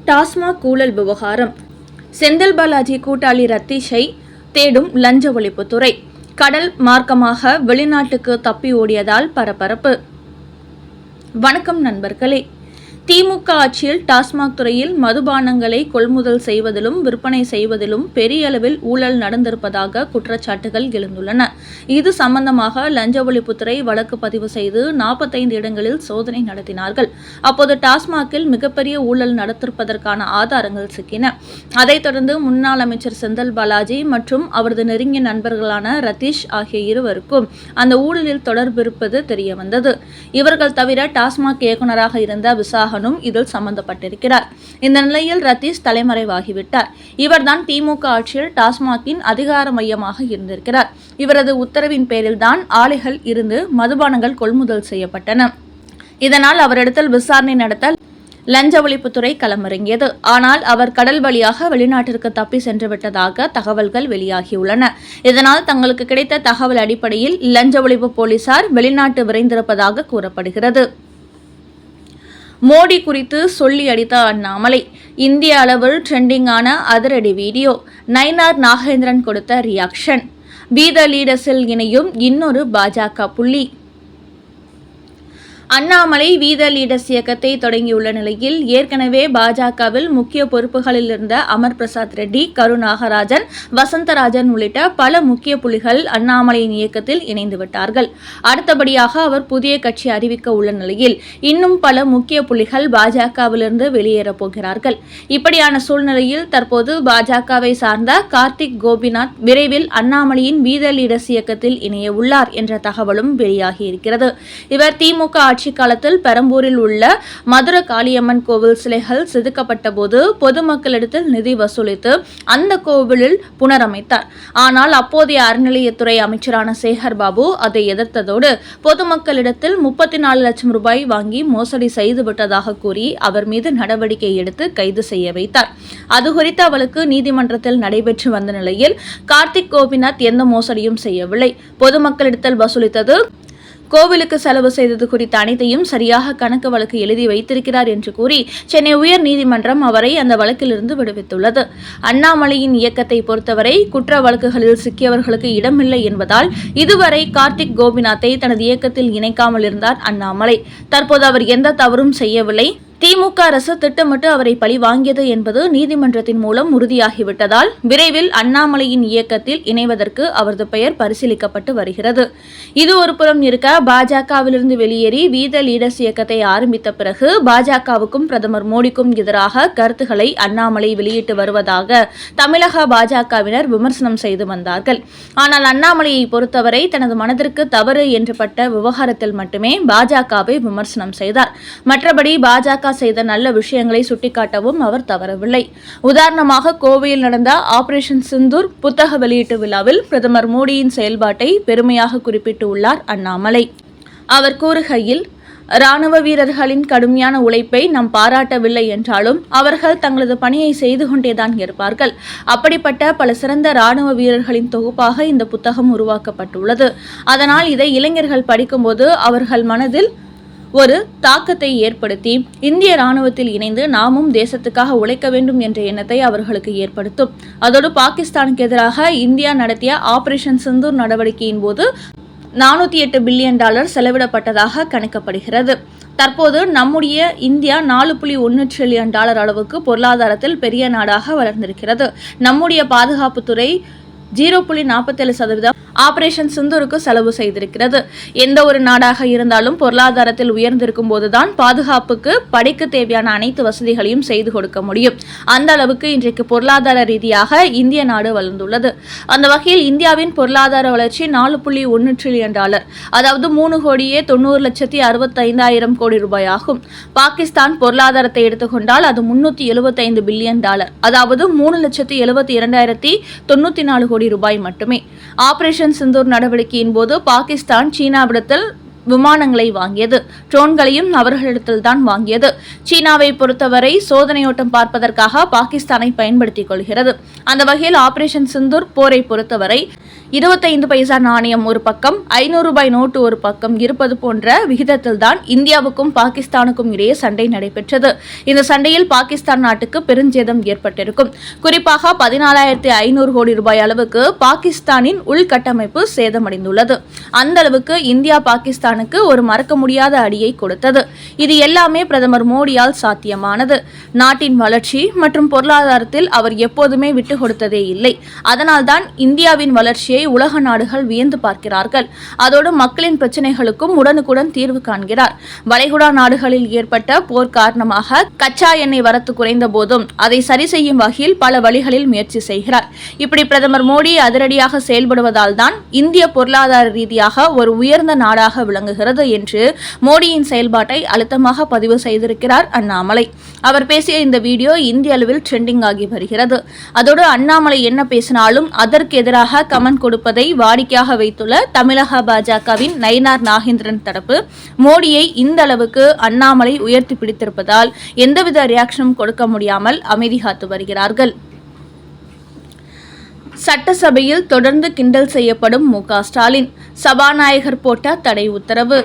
டாஸ்மாக் ஊழல் விவகாரம். செந்தில் பாலாஜி கூட்டாளி ரத்தீஷை தேடும் லஞ்ச ஒழிப்புத்துறை. கடல் மார்க்கமாக வெளிநாட்டுக்கு தப்பி ஓடியதால் பரபரப்பு. வணக்கம் நண்பர்களே. திமுக ஆட்சியில் டாஸ்மாக் துறையில் மதுபானங்களை கொள்முதல் செய்வதிலும் விற்பனை செய்வதிலும் பெரிய அளவில் ஊழல் நடந்திருப்பதாக குற்றச்சாட்டுகள் எழுந்துள்ளன. இது சம்பந்தமாக லஞ்ச ஒழிப்புத்துறை வழக்கு பதிவு செய்து 45 இடங்களில் சோதனை நடத்தினார்கள். அப்போது டாஸ்மாகில் மிகப்பெரிய ஊழல் நடத்திருப்பதற்கான ஆதாரங்கள் சிக்கின. அதைத் தொடர்ந்து முன்னாள் அமைச்சர் செந்தில் பாலாஜி மற்றும் அவரது நெருங்கிய நண்பர்களான ரத்தீஷ் ஆகிய இருவருக்கும் அந்த ஊழலில் தொடர்பு இருப்பது தெரியவந்தது. இவர்கள் தவிர டாஸ்மாக் இயக்குநராக இருந்த விசாக இதில் சம்பந்தப்பட்டிருக்கிறார். இந்த நிலையில் ரத்தீஷ் தலைமறைவாகிவிட்டார். இவர்தான் திமுக ஆட்சியில் டாஸ்மாகின் அதிகார மையமாக இருந்திருக்கிறார். இவரது உத்தரவின் பேரில் தான் ஆலைகள் இருந்து மதுபானங்கள் கொள்முதல் செய்யப்பட்டன. இதனால் அவரிடத்தில் விசாரணை நடத்த லஞ்ச ஒழிப்புத்துறை களமிறங்கியது. ஆனால் அவர் கடல் வழியாக வெளிநாட்டிற்கு தப்பி சென்று விட்டதாக தகவல்கள் வெளியாகியுள்ளன. இதனால் தங்களுக்கு கிடைத்த தகவல் அடிப்படையில் லஞ்ச ஒழிப்பு போலீசார் வெளிநாட்டு விரைந்திருப்பதாக கூறப்படுகிறது. மோடி குறித்து சொல்லி அடித்த அண்ணாமலை. இந்திய அளவில் ட்ரெண்டிங்கான அதிரடி வீடியோ. நயினார் நாகேந்திரன் கொடுத்த ரியாக்ஷன். பி த லீடர்ஸில் இணையும் இன்னொரு பாஜக புள்ளி. அண்ணாமலை வி த லீடர்ஸ் இயக்கத்தை தொடங்கியுள்ள நிலையில் ஏற்கனவே பாஜகவில் முக்கிய பொறுப்புகளில் இருந்த அமர் பிரசாத் ரெட்டி, கருநாகராஜன், வசந்தராஜன் உள்ளிட்ட பல முக்கிய புள்ளிகள் அண்ணாமலையின் இயக்கத்தில் இணைந்து விட்டார்கள். அடுத்தபடியாக அவர் புதிய கட்சி அறிவிக்க உள்ள நிலையில் இன்னும் பல முக்கிய புள்ளிகள் பாஜகவிலிருந்து வெளியேறப் போகிறார்கள். இப்படியான சூழ்நிலையில் தற்போது பாஜகவை சார்ந்த கார்த்திக் கோபிநாத் விரைவில் அண்ணாமலையின் வி த லீடர்ஸ் இயக்கத்தில் இணைய உள்ளார் என்ற தகவலும் வெளியாகியிருக்கிறது. இவர் திமுக ஆட்சி காலத்தில் பெரம்பூரில் உள்ள மதுர காளியம்மன் கோவில் சிலைகள் செதுக்கப்பட்ட போது பொதுமக்களிடத்தில் நிதி வசூலித்து அந்த கோவிலில் புனரமைத்தார். ஆனால் அப்போதைய அறநிலையத்துறை அமைச்சரான சேகர் பாபு அதை எதிர்த்ததோடு பொதுமக்களிடத்தில் 34 லட்சம் ரூபாய் வாங்கி மோசடி செய்துவிட்டதாக கூறி அவர் மீது நடவடிக்கை எடுத்து கைது செய்ய வைத்தார். அதுகுறித்த வழக்கு நீதிமன்றத்தில் நடைபெற்று வந்த நிலையில் கார்த்திக் கோபிநாத் எந்த மோசடியும் செய்யவில்லை. பொதுமக்களிடத்தில் வசூலித்தது, கோவிலுக்கு செலவு செய்தது குறித்த அனைத்தையும் சரியாக கணக்கு வழக்கு எழுதி வைத்திருக்கிறார் என்று கூறி சென்னை உயர் நீதிமன்றம் அவரை அந்த வழக்கிலிருந்து விடுவித்துள்ளது. அண்ணாமலையின் இயக்கத்தை பொறுத்தவரை குற்ற வழக்குகளில் சிக்கியவர்களுக்கு இடமில்லை என்பதால் இதுவரை கார்த்திக் கோபிநாத்தை தனது இயக்கத்தில் இணைக்காமல் இருந்தார் அண்ணாமலை. தற்போது அவர் எந்த தவறும் செய்யவில்லை. திமுக அரசு திட்டமிட்டு அவரை பழி வாங்கியது என்பது நீதிமன்றத்தின் மூலம் உறுதியாகிவிட்டதால் விரைவில் அண்ணாமலையின் இயக்கத்தில் இணைவதற்கு அவரது பெயர் பரிசீலிக்கப்பட்டு வருகிறது. இது ஒரு புறம் இருக்க, பாஜகவிலிருந்து வெளியேறி வி த லீடர்ஸ் இயக்கத்தை ஆரம்பித்த பிறகு பாஜகவுக்கும் பிரதமர் மோடிக்கும் எதிராக கருத்துக்களை அண்ணாமலை வெளியிட்டு வருவதாக தமிழக பாஜகவினர் விமர்சனம் செய்து வந்தார்கள். ஆனால் அண்ணாமலையை பொறுத்தவரை தனது மனதிற்கு தவறு என்று பட்ட விவகாரத்தில் மட்டுமே பாஜகவை விமர்சனம் செய்தார். மற்றபடி பாஜக செய்த நல்ல விஷயங்களை சுட்டிக்காட்டவும் அவர் தவறவில்லை. உதாரணமாக கோவையில் நடந்த ஆபரேஷன் சிந்தூர் புத்தக வெளியீட்டு விழாவில் பிரதமர் மோடியின் செயல்பாட்டை பெருமையாக குறிப்பிட்டுள்ளார் அண்ணாமலை. அவர் கூறுகையில், ராணுவ வீரர்களின் கடுமையான உழைப்பை நாம் பாராட்டவில்லை என்றாலும் அவர்கள் தங்களது பணியை செய்து கொண்டேதான் இருப்பார்கள். அப்படிப்பட்ட பல சிறந்த ராணுவ வீரர்களின் தொகுப்பாக இந்த புத்தகம் உருவாக்கப்பட்டுள்ளது. அதனால் இதை இளைஞர்கள் படிக்கும்போது அவர்கள் மனதில் ஒரு தாக்கத்தை ஏற்படுத்தி இந்திய ராணுவத்தில் இணைந்து நாமும் தேசத்துக்காக உழைக்க வேண்டும் என்ற எண்ணத்தை அவர்களுக்கு ஏற்படுத்தும். அதோடு பாகிஸ்தானுக்கு எதிராக இந்தியா நடத்திய ஆபரேஷன் சிந்தூர் நடவடிக்கையின் போது $408 பில்லியன் செலவிடப்பட்டதாக கணிக்கப்படுகிறது. தற்போது நம்முடைய இந்தியா $4.1 டிரில்லியன் அளவுக்கு பொருளாதாரத்தில் பெரிய நாடாக வளர்ந்திருக்கிறது. நம்முடைய பாதுகாப்புத்துறை 0.47% ஆபரேஷன் சிந்தூருக்கு செலவு செய்திருக்கிறது. எந்த ஒரு நாடாக இருந்தாலும் பொருளாதாரத்தில் உயர்ந்திருக்கும் போதுதான் பாதுகாப்புக்கு படைக்கு தேவையான அனைத்து வசதிகளையும் செய்து கொடுக்க முடியும். அந்த அளவுக்கு இன்றைக்கு பொருளாதார ரீதியாக இந்திய நாடு வளர்ந்துள்ளது. அந்த வகையில் இந்தியாவின் பொருளாதார வளர்ச்சி $4.1 டிரில்லியன், அதாவது 3,90,65,000 கோடி ரூபாய் ஆகும். பாகிஸ்தான் பொருளாதாரத்தை எடுத்துக்கொண்டால் அது $375 பில்லியன், அதாவது 3,72,094 கோடி ரூபாய் மட்டுமே. ஆபரேஷன் சிந்தூர் நடவடிக்கையின் போது பாகிஸ்தான் சீனாவிடத்தில் விமானங்களை வாங்கியது. ட்ரோன்களையும் அவர்களிடத்தில்தான் வாங்கியது. சீனாவை பொறுத்தவரை சோதனையோட்டம் பார்ப்பதற்காக பாகிஸ்தானை பயன்படுத்திக் கொள்கிறது. அந்த வகையில் ஆபரேஷன் சிந்தூர் போரை பொறுத்தவரை 25 பைசா நாணயம் ஒரு பக்கம், 500 ரூபாய் நோட்டு ஒரு பக்கம் இருப்பது போன்ற விகிதத்தில்தான் இந்தியாவுக்கும் பாகிஸ்தானுக்கும் இடையே சண்டை நடைபெற்றது. இந்த சண்டையில் பாகிஸ்தான் நாட்டுக்கு பெருஞ்சேதம் ஏற்பட்டிருக்கும். குறிப்பாக 14,500 கோடி ரூபாய் அளவுக்கு பாகிஸ்தானின் உள்கட்டமைப்பு சேதமடைந்துள்ளது. அந்த அளவுக்கு இந்தியா பாகிஸ்தானுக்கு ஒரு மறக்க முடியாத அடியை கொடுத்தது. இது எல்லாமே பிரதமர் மோடியால் சாத்தியமானது. நாட்டின் வளர்ச்சி மற்றும் பொருளாதாரத்தில் அவர் எப்போதுமே விட்டுக் கொடுத்ததே இல்லை. அதனால்தான் இந்தியாவின் வளர்ச்சியை உலக நாடுகள் வியந்து பார்க்கிறார்கள். அதோடு மக்களின் பிரச்சனைகளுக்கும் உடனுக்குடன் தீர்வு காண்கிறார். வளைகுடா நாடுகளில் ஏற்பட்ட போர் காரணமாக கச்சா எண்ணெய் வரத்து குறைந்த போதும் அதை சரி செய்யும் வகையில் பல வழிகளில் முயற்சி செய்கிறார். இப்படி பிரதமர் மோடி அதிரடியாக செயல்படுவதால் தான் இந்திய பொருளாதார ரீதியாக ஒரு உயர்ந்த நாடாக விளங்குகிறது என்று மோடியின் செயல்பாட்டை அழுத்தமாக பதிவு செய்திருக்கிறார் அண்ணாமலை. அவர் பேசிய இந்த வீடியோ இந்திய அளவில் ட்ரெண்டிங் ஆகி வருகிறது. அதோடு அண்ணாமலை என்ன பேசினாலும் அதற்கு எதிராக கமெண்ட் கொடுப்பதை வாடிக்கையாக வைத்துள்ள தமிழக பாஜகவின் நயினார் நாகேந்திரன் தரப்பு மோடியை இந்த அளவுக்கு அண்ணாமலை உயர்த்தி பிடித்திருப்பதால் எந்தவித ரியாக்ஷனும் கொடுக்க முடியாமல் அமைதி காத்து வருகிறார்கள். சட்டசபையில் தொடர்ந்து கிண்டல் செய்யப்படும் மு.க. ஸ்டாலின், சபாநாயகர் போட்ட தடை உத்தரவு.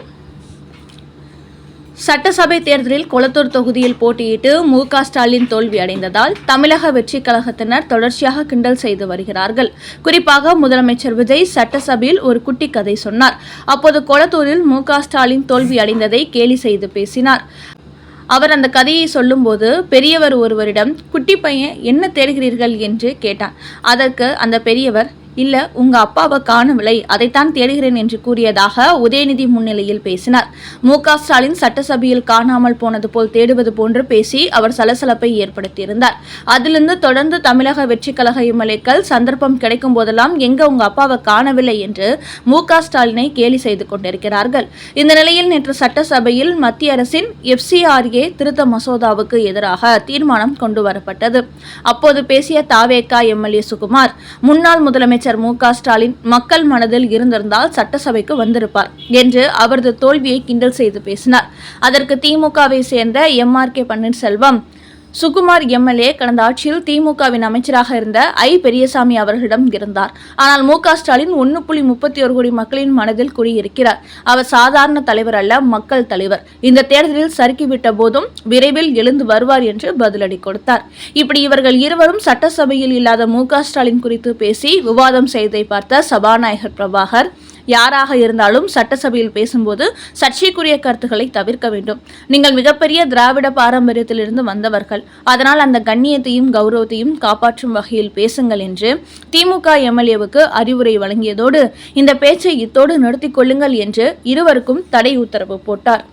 சட்டசபை தேர்தலில் கொளத்தூர் தொகுதியில் போட்டியிட்டு மு.க. ஸ்டாலின் தோல்வி அடைந்ததால் தமிழக வெற்றிக் கழகத்தினர் தொடர்ச்சியாக கிண்டல் செய்து வருகிறார்கள். குறிப்பாக முதலமைச்சர் விஜய் சட்டசபையில் ஒரு குட்டி கதை சொன்னார். அப்போது கொளத்தூரில் மு.க. ஸ்டாலின் தோல்வி அடைந்ததை கேலி செய்து பேசினார். அவர் அந்த கதையை சொல்லும்போது பெரியவர் ஒருவரிடம் குட்டி பையன் என்ன தேடுகிறீர்கள் என்று கேட்டார். அதற்கு அந்த பெரியவர், இல்ல உங்க அப்பாவை காணவில்லை, அதைத்தான் தேடுகிறேன் என்று கூறியதாக உதயநிதி முன்னிலையில் பேசினார். மு.க. ஸ்டாலின் சட்டசபையில் காணாமல் போனது போல் தேடுவது போன்று பேசி அவர் சலசலப்பை ஏற்படுத்தியிருந்தார். அதிலிருந்து தொடர்ந்து தமிழக வெற்றிக் கழக எம்எல்ஏக்கள் சந்தர்ப்பம் கிடைக்கும் போதெல்லாம் எங்க உங்க அப்பாவை காணவில்லை என்று மு.க. ஸ்டாலினை கேலி செய்து கொண்டிருக்கிறார்கள். இந்த நிலையில் நேற்று சட்டசபையில் மத்திய அரசின் FCRA திருத்த மசோதாவுக்கு எதிராக தீர்மானம் கொண்டு வரப்பட்டது. அப்போது பேசிய தாவேகா எம்எல்ஏ சுகுமார், முன்னாள் முதலமைச்சர் மு.க. ஸ்டாலின் மக்கள் மனதில் இருந்திருந்தால் சட்டசபைக்கு வந்திருப்பார் என்று அவரது தோல்வியை கிண்டல் செய்து பேசினார். அதற்கு திமுகவை சேர்ந்த MRK பன்னீர்செல்வம், சுகுமார் எம்எல்ஏ கடந்த ஆட்சியில் திமுகவின் அமைச்சராக இருந்த பெரியசாமி அவர்களிடம் இருந்தார். ஆனால் மு.க. ஸ்டாலின் 1.31 கோடி மக்களின் மனதில் குடியிருக்கிறார். அவர் சாதாரண தலைவர் அல்ல, மக்கள் தலைவர். இந்த தேர்தலில் சறுக்கிவிட்ட போதும் விரைவில் எழுந்து வருவார் என்று பதிலடி கொடுத்தார். இப்படி இவர்கள் இருவரும் சட்டசபையில் இல்லாத மு.க. ஸ்டாலின் குறித்து பேசி விவாதம் செய்ததை பார்த்த சபாநாயகர் பிரபாகர், யாராக இருந்தாலும் சட்டசபையில் பேசும்போது சர்ச்சைக்குரிய கருத்துக்களை தவிர்க்க வேண்டும். நீங்கள் மிகப்பெரிய திராவிட பாரம்பரியத்திலிருந்து வந்தவர்கள். அதனால் அந்த கண்ணியத்தையும் கௌரவத்தையும் காப்பாற்றும் வகையில் பேசுங்கள் என்று திமுக எம்எல்ஏவுக்கு அறிவுரை வழங்கியதோடு இந்த பேச்சை இத்தோடு நிறுத்திக் கொள்ளுங்கள் என்று இருவருக்கும் தடை உத்தரவு போட்டார்.